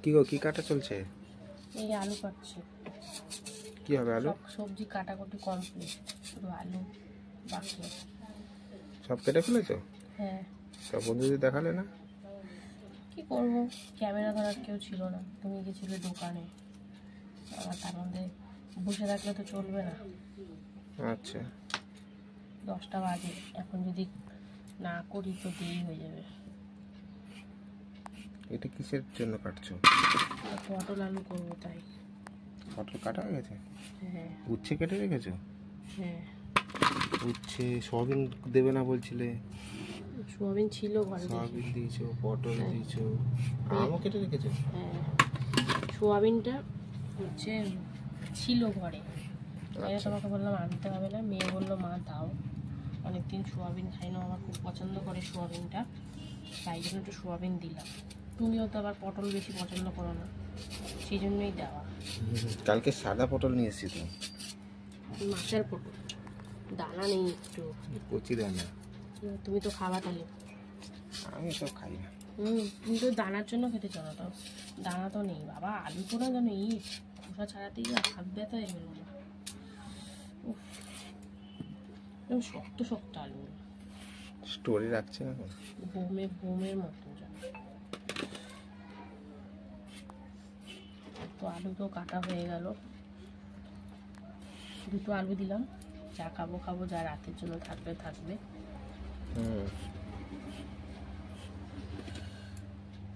কি গো, কি কাটা চলছে? এই আলু কাটছি। কি হবে আলু? সবজি কাটাকুটি কমপ্লিট, শুধু আলু বাকি। সব কেটে ফেলেছো? হ্যাঁ। তা বন্ধুদের দেখালে না? কি করব, ক্যামেরা ধরার কেউ ছিল না, তুমি গেছিলে দোকানে, আবার তার মধ্যে বসে থাকলে তো চলবে না। আচ্ছা, 10টা বাজে, এখন যদি না করি তো দেরি হয়ে যাবে। এটা কিসের জন্য কাটছো? পটল আলু করবো তাই। পটল কাটা হয়ে গেছে? হ্যাঁ। উচ্ছে কেটে রেখেছো? হ্যাঁ। উচ্ছে সয়াবিন দেবে না বলছিলে? সোয়াবিন ছিল ঘরে। সয়াবিন দিয়েছো, পটল দিয়েছো, আমও কেটে রেখেছো? হ্যাঁ, সোয়াবিনটা হচ্ছে ছিল ঘরে, তাই তোমাকে বললাম আনতে হবে না। মেয়ে বললো মা দাও, অনেকদিন সোয়াবিন খাই না, আমার খুব পছন্দ করে সোয়াবিনটা, তাই জন্য একটু সোয়াবিন দিলাম। তুমিও তো আবার পটল বেশি পছন্দ করো না, সেই জন্যই দেওয়া। কালকে সাদা পটল নিয়ে এসেছি তো। মাছের পটল, দানা নেই একটু। কচি দানা। তুমি তো খাবা তাহলে? আমি তো খাই না। তুমি তো দানার জন্য খেতে চাও না, তো দানা তো নেই বাবা। আলু তো না জানো, খোসা ছাড়াতেই হাত ব্যথা হয়ে গেল। শক্ত শক্ত আলু, স্টোরি রাখছে না বোমের মতো জানো। তো আলু তো কাটা হয়ে গেল, দুটো আলু দিলাম। যা খাবো খাবো, যা রাতের জন্য থাকবে থাকবে।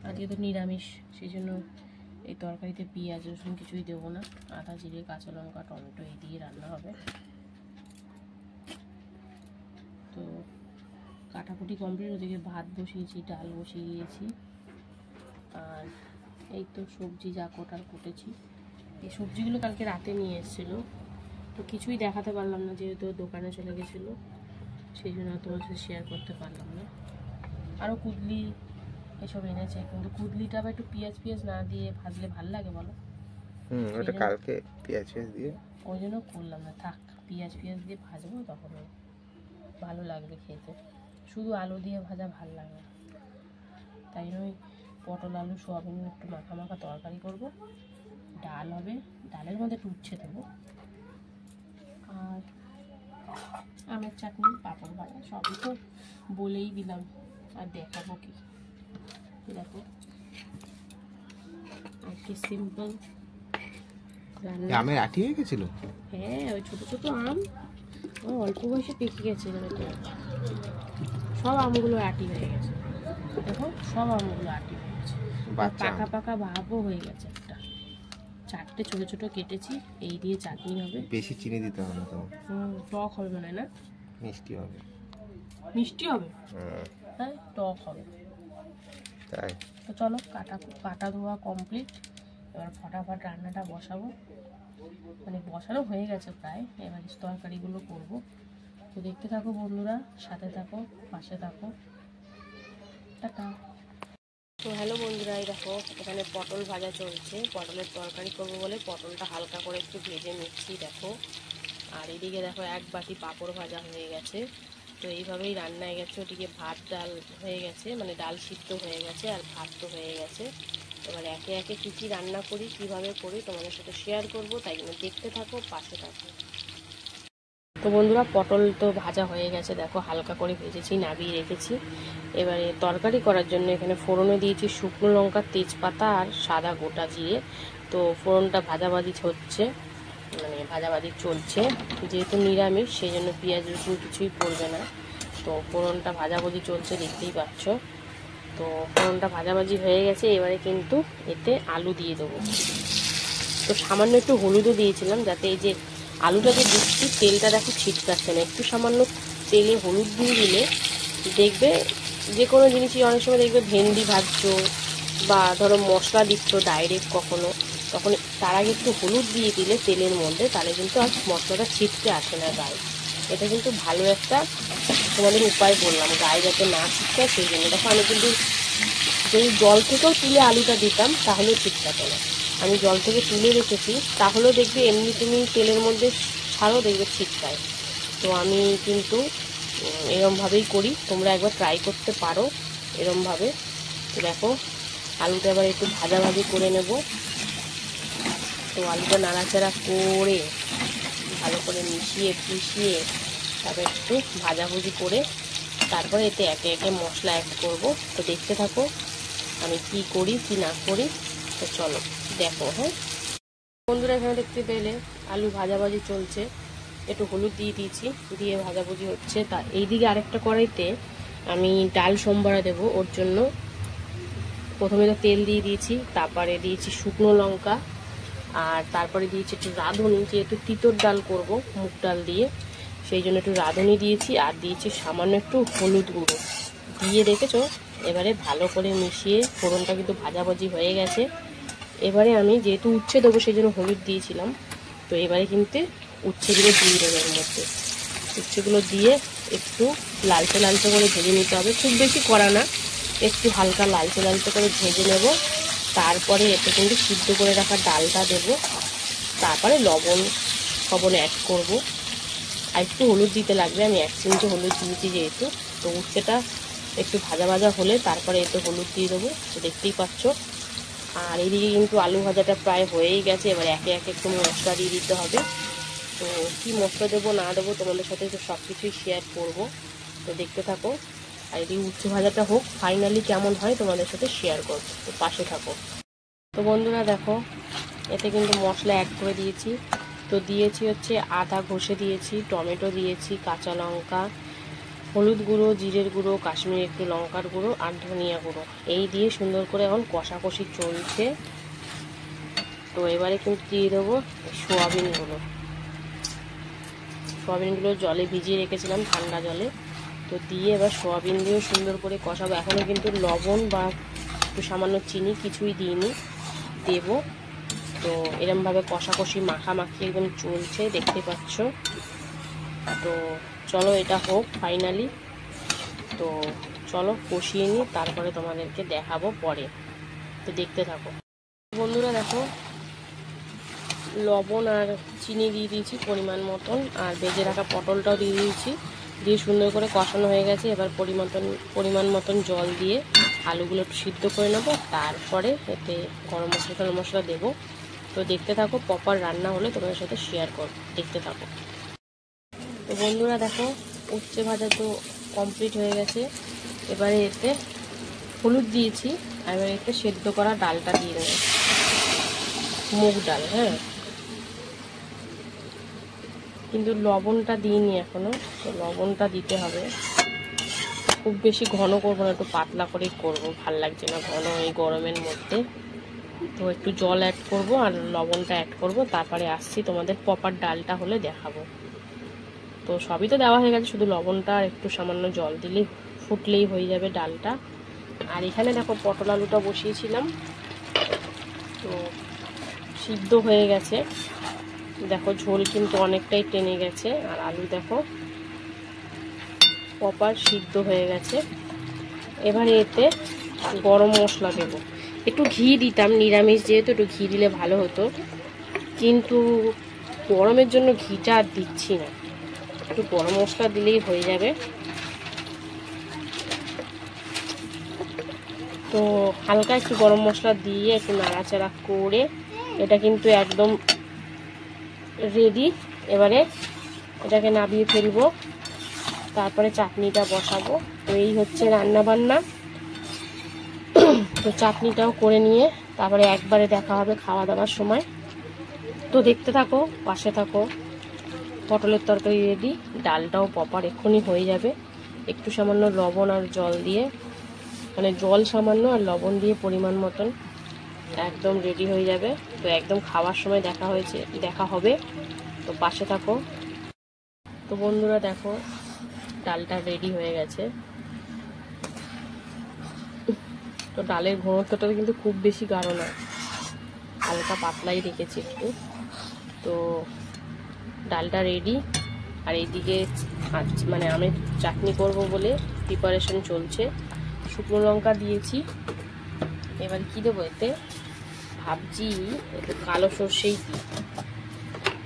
আজকে তো নিরামিষ, সেই জন্য এই তরকারিতে পেঁয়াজ রসুন কিছুই দেবো না। আদা জিরে কাঁচা লঙ্কা টমেটো এই দিয়ে রান্না হবে। তো কাটাকুটি কমপ্লিট, ওদিকে ভাত বসিয়েছি, ডাল বসিয়ে দিয়েছি, আর এই তো সবজি যা কোটার কুটেছি। এই সবজিগুলো কালকে রাতে নিয়ে এসেছিলো, তো কিছুই দেখাতে পারলাম না যেহেতু দোকানে চলে গেছিলো, সেই জন্য তোমার সাথে শেয়ার করতে পারলাম না। আরও কুদলি এসব এনেছে, কিন্তু কুদলিটা আবার একটু পেঁয়াজ না দিয়ে ভাজলে ভালো লাগে বলো? ওটা কালকে পেঁয়াজ দিয়ে, ওই জন্য করলাম না, থাক পেঁয়াজ দিয়ে ভাজবো, তখন ভালো লাগবে খেতে। শুধু আলু দিয়ে ভাজা ভালো লাগে না, তাই জন্য পটল আলু সোয়াবিন একটু মাখা মাখা তরকারি করব। ডাল হবে, ডালের মধ্যে একটু উচ্ছে দেবো, আর আমের চাটনি পাঁপড় ভাজা, সবই তো বলেই দিলাম, আর দেখাবো কি। দেখো আজকে সিম্পল রান্না। আমের আটি হয়ে গেছিল? হ্যাঁ, ওই ছোট ছোট আম অল্প বয়সে পেকে গেছে, সব আমগুলো আটি হয়ে গেছে। দেখো সব আমগুলো আটি হয়ে গেছে, পাকা পাকা ভাবও হয়ে গেছে। একটা 4টে ছোট ছোট কেটেছি, এই দিয়ে চাটনি হবে। বেশি চিনি দিতে হবে না তো? টক হবে মনে হয় না? মিষ্টি হবে। মিষ্টি হবে? হ্যাঁ, টক হবে তাই। তো চলো, কাটা ধোয়া কমপ্লিট, এবার ফটাফট রান্নাটা বসাবো। মানে বসানো হয়ে গেছে প্রায়, এবার তরকারিগুলো করবো। তো দেখতে থাকো বন্ধুরা, সাথে থাকো, পাশে থাকো, টাটা। তো হ্যালো বন্ধুরা, এই দেখো এখানে পটল ভাজা চলছে। পটলের তরকারি করবো বলে পটলটা হালকা করে একটু ভেজে নিচ্ছি দেখো। আর এদিকে দেখো এক বাটি পাঁপড় ভাজা হয়ে গেছে। তো এইভাবেই রান্না হয়ে গেছে। ওদিকে ভাত ডাল হয়ে গেছে, মানে ডাল সিদ্ধ হয়ে গেছে, আর ভাত তো হয়ে গেছে। এবার একে একে কী কী রান্না করি, কীভাবে করি তোমাদের সাথে শেয়ার করবো, তাই জন্য দেখতে থাকো, পাশে থাকো। তো বন্ধুরা, পটল তো ভাজা হয়ে গেছে দেখো, হালকা করে ভেজেছি, নামিয়ে রেখেছি। এবারে তরকারি করার জন্য এখানে ফোড়নে দিয়েছি শুকনো লঙ্কা, তেজপাতা আর সাদা গোটা জিরে। তো ফোড়নটা ভাজাভাজি হচ্ছে, মানে ভাজাভাজি চলছে। যেহেতু নিরামিষ, সেই জন্য পেঁয়াজ রসুন কিছুই পড়বে না। তো ফোড়নটা ভাজাভাজি চলছে, দেখতেই পাচ্ছ। তো ফোড়নটা ভাজাভাজি হয়ে গেছে, এবারে কিন্তু এতে আলু দিয়ে দেবো। তো সামান্য একটু হলুদও দিয়েছিলাম, যাতে এই যে আলুটা যে দিচ্ছি তেলটা দেখো ছিটকাচ্ছে না। একটু সামান্য তেলে হলুদ দিয়ে দিলে দেখবে, যে কোনো জিনিসই অনেক সময় দেখবে ভেন্ডি ভাজছো বা ধরো মশলা দিচ্ছ ডাইরেক্ট কখনো, তখন তার আগে একটু হলুদ দিয়ে দিলে তেলের মধ্যে, তাহলে কিন্তু আর মশলাটা ছিটকে আসে না গায়ে। এটা কিন্তু ভালো একটা তোমাদের উপায় বললাম, গায়ে যাতে না ছিটকায় সেই জন্য। দেখো আমি কিন্তু যদি জল থেকেও তুলে আলুটা দিতাম তাহলেও ছিটকাতো না। আমি জল থেকে তুলে রেখেছি, তাহলেও দেখবে এমনি তুমি তেলের মধ্যে ছাড়ো, দেখবে ছিটকায়। তো আমি কিন্তু এরমভাবেই করি, তোমরা একবার ট্রাই করতে পারো এরমভাবে। তো দেখো আলুটা এবার একটু ভাজাভাজি করে নেব। তো আলুটা নাড়াচাড়া করে ভালো করে মিশিয়ে তারপর একটু ভাজাভুজি করে তারপরে এতে একে একে মশলা অ্যাড করব। তো দেখতে থাকো আমি কি করি কি না করি। তো চলো দেখো। হ্যাঁ বন্ধুরা, এখানে দেখতে পেলে আলু ভাজাভাজি চলছে, একটু হলুদ দিয়ে দিয়েছি, দিয়ে ভাজাভুজি হচ্ছে। তা এইদিকে আরেকটা কড়াইতে আমি ডাল সম্বরা দেবো। ওর জন্য প্রথমে তো তেল দিয়ে দিয়েছি, তারপরে দিয়েছি শুকনো লঙ্কা, আর তারপরে দিয়েছি একটু রাঁধুনি, যেহেতু তিতর ডাল করব মুগ ডাল দিয়ে, সেই জন্য একটু রাঁধুনি দিয়েছি, আর দিয়েছি সামান্য একটু হলুদ গুঁড়ো দিয়ে রেখেছো। এবারে ভালো করে মিশিয়ে ফোড়নটা কিন্তু ভাজাভাজি হয়ে গেছে। এবারে আমি যেহেতু উচ্ছে দেবো সেই জন্য হলুদ দিয়েছিলাম। তো এবারে কিন্তু উচ্ছেগুলো দিয়ে দেবো এর মধ্যে। উচ্ছেগুলো দিয়ে একটু লালচে লালচে করে ভেজে নিতে হবে, খুব বেশি কড়া না, একটু হালকা লালচে লালচে করে ভেজে নেব। তারপরে এতে কিন্তু সিদ্ধ করে রাখা ডালটা দেব, তারপরে লবণ অ্যাড করব, আর একটু হলুদ দিতে লাগবে। আমি 1 চিমটে হলুদ দিয়েছি যেহেতু। তো উচ্ছেটা একটু ভাজা ভাজা হলে তারপরে এতে হলুদ দিয়ে দেবো, তো দেখতেই পাচ্ছ। আর এদিকে কিন্তু আলু ভাজাটা প্রায় হয়েই গেছে। এবার একে একে একটু মশলা দিয়ে দিতে হবে। তো কি মশলা দেবো না দেবো তোমাদের সাথে তো সব কিছুই শেয়ার করবো, তো দেখতে থাকো। আর এদিকে উচ্ছে ভাজাটা হোক, ফাইনালি কেমন হয় তোমাদের সাথে শেয়ার করবো, তো পাশে থাকো। তো বন্ধুরা দেখো, এতে কিন্তু মশলা অ্যাড করে দিয়েছি। তো দিয়েছি হচ্ছে আদা ঘষে দিয়েছি, টমেটো দিয়েছি, কাঁচা লঙ্কা, হলুদ গুঁড়ো, জিরের গুঁড়ো, কাশ্মীরি একটু লঙ্কার গুঁড়ো, আর ধনিয়া গুঁড়ো, এই দিয়ে সুন্দর করে এখন কষাকষি চলছে। তো এবারে কিন্তু দিয়ে দেবো সোয়াবিনগুলো জলে ভিজিয়ে রেখেছিলাম ঠান্ডা জলে। তো দিয়ে এবার সোয়াবিন দিয়েও সুন্দর করে কষাবো। এখনও কিন্তু লবণ বা একটু সামান্য চিনি কিছুই দিইনি, দেব। তো এরমভাবে কষাকষি মাখামাখি একদম চলছে, দেখতে পাচ্ছ। তো চলো এটা হোক ফাইনালি। তো চলো কষিয়ে নিই, তারপরে তোমাদেরকে দেখাবো পরে, তো দেখতে থাকো। বন্ধুরা দেখো, লবণ আর চিনি দিয়ে দিয়েছি পরিমাণ মতন, আর ভেজে রাখা পটলটাও দিয়ে দিয়েছি, দিয়ে সুন্দর করে কষানো হয়ে গেছে। এবার পরিমাণ মতন জল দিয়ে আলুগুলো একটু সিদ্ধ করে নেব, তারপরে এতে গরম মশলা দেবো। তো দেখতে থাকো, প্রপার রান্না হলে তোমাদের সাথে শেয়ার করব, দেখতে থাকো। তো বন্ধুরা দেখো, উচ্ছে ভাজা তো কমপ্লিট হয়ে গেছে। এবারে এতে হলুদ দিয়েছি, আর এবারে এতে সেদ্ধ করা ডালটা দিয়ে দেবো, মুগ ডাল। হ্যাঁ, কিন্তু লবণটা দিইনি এখনো, তো লবণটা দিতে হবে। খুব বেশি ঘন করবো না, একটু পাতলা করেই করবো, ভাল লাগছে না ঘন এই গরমের মধ্যে। তো একটু জল অ্যাড করব আর লবণটা অ্যাড করব, তারপরে আসছি তোমাদের প্রপার ডালটা হলে দেখাবো। তো সবই তো দেওয়া হয়ে গেছে, শুধু লবণটা আর একটু সামান্য জল দিলেই ফুটলেই হয়ে যাবে ডালটা। আর এখানে দেখো পটল আলুটা বসিয়েছিলাম, তো সিদ্ধ হয়ে গেছে। দেখো ঝোল কিন্তু অনেকটাই টেনে গেছে, আর আলু দেখো প্রপার সিদ্ধ হয়ে গেছে। এবারে এতে গরম মশলা দেবো। একটু ঘি দিতাম, নিরামিষ যেহেতু একটু ঘি দিলে ভালো হতো, কিন্তু গরমের জন্য ঘিটা আর দিচ্ছি না, একটু গরম মশলা দিলেই হয়ে যাবে। তো হালকা একটু গরম মশলা দিয়ে একটু নাড়াচাড়া করে এটা কিন্তু একদম রেডি। এবারে এটাকে নামিয়ে ফেলবো, তারপরে চাটনিটা বসাবো। তো এই হচ্ছে রান্না বান্না। তো চাটনিটাও করে নিয়ে তারপরে একবারে দেখা হবে খাওয়া দাওয়ার সময়। তো দেখতে থাকো, পাশে থাকো। পটলের তরকারি রেডি, ডালটাও প্রপার এক্ষুনি হয়ে যাবে। একটু সামান্য লবণ আর জল দিয়ে, মানে জল সামান্য আর লবণ দিয়ে পরিমাণ মতন একদম রেডি হয়ে যাবে। তো একদম খাওয়ার সময় দেখা হবে, তো পাশে থাকো। তো বন্ধুরা দেখো, ডালটা রেডি হয়ে গেছে। তো ডালের ঘনত্বটা কিন্তু খুব বেশি গাঢ় না, হালকা পাতলাই রেখেছি একটু। তো ডালটা রেডি, আর এইদিকে মানে আমি চাটনি করব বলে প্রিপারেশন চলছে। শুকনো লঙ্কা দিয়েছি, এবার কি দেবো এতে ভাবছি একটু কালো সর্ষেই দিই।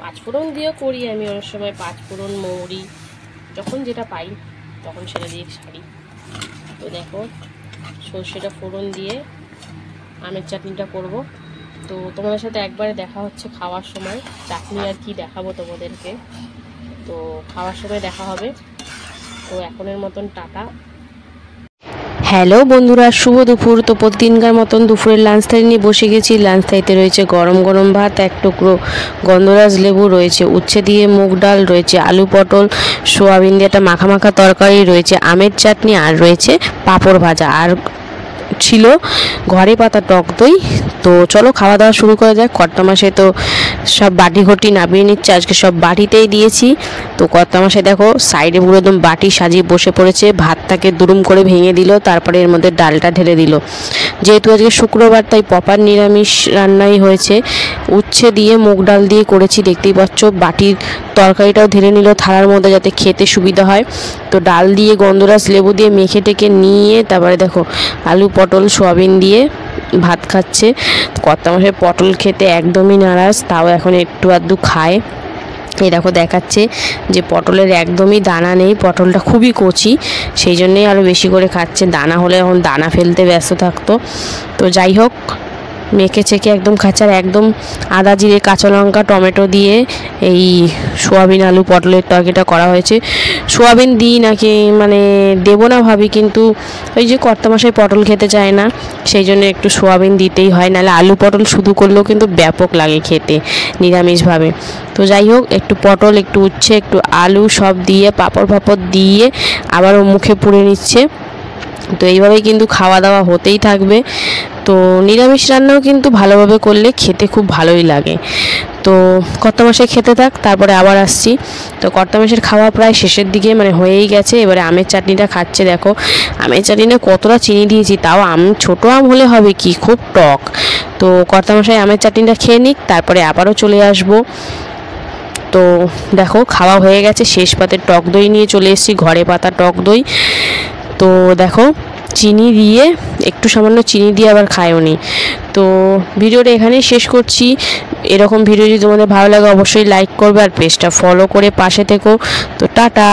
5 ফোড়ন দিয়েও করি আমি অনেক সময়, 5 ফোড়ন, মৌরি, যখন যেটা পাই তখন সেটা দিয়ে ছাড়ি। তো দেখো সর্ষেটা ফোড়ন দিয়ে আমের চাটনিটা করব। তো তোমাদের সাথে একবারে দেখা হচ্ছে খাওয়ার সময়, চাটনি আর কি দেখাবো তোমাদেরকে, তো খাওয়ার সময় দেখা হবে। তো এখনের মতন টাটা। হ্যালো বন্ধুরা, শুভ দুপুর। তো প্রতিদিনকার মতন দুপুরের লাঞ্চ থালি নিয়ে বসে গেছি। লাঞ্চ থালিতে রয়েছে গরম গরম ভাত, এক টুকরো গন্ধরাজ লেবু রয়েছে, উচ্ছে দিয়ে মুগ ডাল রয়েছে, আলু পটল সোয়াবিন দিয়ে একটা মাখা মাখা তরকারি রয়েছে, আমের চাটনি, আর রয়েছে পাঁপড় ভাজা, আর ছিল ঘরে পাতা টক দই। তো চলো খাওয়া দাওয়া শুরু করা যাক। কর্তামশাই তো সব বাটি ঘটি নামিয়ে নিচ্ছে, আজকে সব বাটিতেই দিয়েছি। তো কর্তামশাই দেখো সাইডে পুরো একদম বাটি সাজিয়ে বসে পড়েছে, ভাতটাকে দুরুম করে ভেঙে দিল, তারপরে এর মধ্যে ডালটা ঢেলে দিল। যেহেতু আজকে শুক্রবার তাই প্রপার নিরামিষ রান্নাই হয়েছে, উচ্ছে দিয়ে মুগ ডাল দিয়ে করেছি, দেখতেই পাচ্ছ। বাটির তরকারিটাও ঢেলে নিল থালার মধ্যে যাতে খেতে সুবিধা হয়। তো ডাল দিয়ে গন্ধরাজ লেবু দিয়ে মেখে টেকে নিয়ে তারপরে দেখো আলু পটল সোয়াবিন দিয়ে ভাত খাচ্ছে। কর্তামশাই পটল খেতে একদমই নারাজ, তাও এখন একটু আধটু খায়। এই দেখো দেখাচ্ছে যে পটলের একদমই দানা নেই, পটলটা খুবই কচি, সেই জন্যেই আরও বেশি করে খাচ্ছে। দানা হলে এখন দানা ফেলতে ব্যস্ত থাকতো। তো যাই হোক, মেখে চেখে একদম খাচ্ছে। আর একদম আদা জিরে কাঁচা লঙ্কা টমেটো দিয়ে এই সোয়াবিন আলু পটলের তরকারিটা করা হয়েছে। সোয়াবিন দিই নাকি মানে দেবো না ভাবি, কিন্তু ওই যে কর্তামশাই পটল খেতে চায় না, সেই জন্য একটু সোয়াবিন দিতেই হয়, নাহলে আলু পটল শুধু করলেও কিন্তু ব্যাপক লাগে খেতে নিরামিষভাবে। তো যাই হোক, একটু পটল একটু উচ্ছে একটু আলু সব দিয়ে পাঁপড় ফাপড় দিয়ে আবারও মুখে পুড়ে নিচ্ছে। তো এইভাবেই কিন্তু খাওয়া দাওয়া হতেই থাকবে। তো নিরামিষ রান্নাও কিন্তু ভালোভাবে করলে খেতে খুব ভালোই লাগে। তো কর্তামশাই খেতে থাক, তারপরে আবার আসছি। তো কর্তামশাইয়ের খাওয়া প্রায় শেষের দিকে মানে হয়েই গেছে। এবারে আমের চাটনিটা খাচ্ছে। দেখো আমের চাটনিটা কতটা চিনি দিয়েছি, তাও ছোটো আম হলে হবে কি, খুব টক। তো কর্তামশাই আমের চাটনিটা খেয়ে নিক, তারপরে আবারও চলে আসবো। তো দেখো খাওয়া হয়ে গেছে, শেষ পাতে টক দই নিয়ে চলে এসেছি, ঘরে পাতা টক দই। তো দেখো চিনি দিয়ে একটু সামান্য চিনি দিয়ে আবার খায়ওনি। তো ভিডিওটা এখানেই শেষ করছি। এরকম ভিডিও যদি তোমাদের ভালো লাগে অবশ্যই লাইক করবে, আর পেজটা ফলো করে পাশে থেকো। তো টাটা।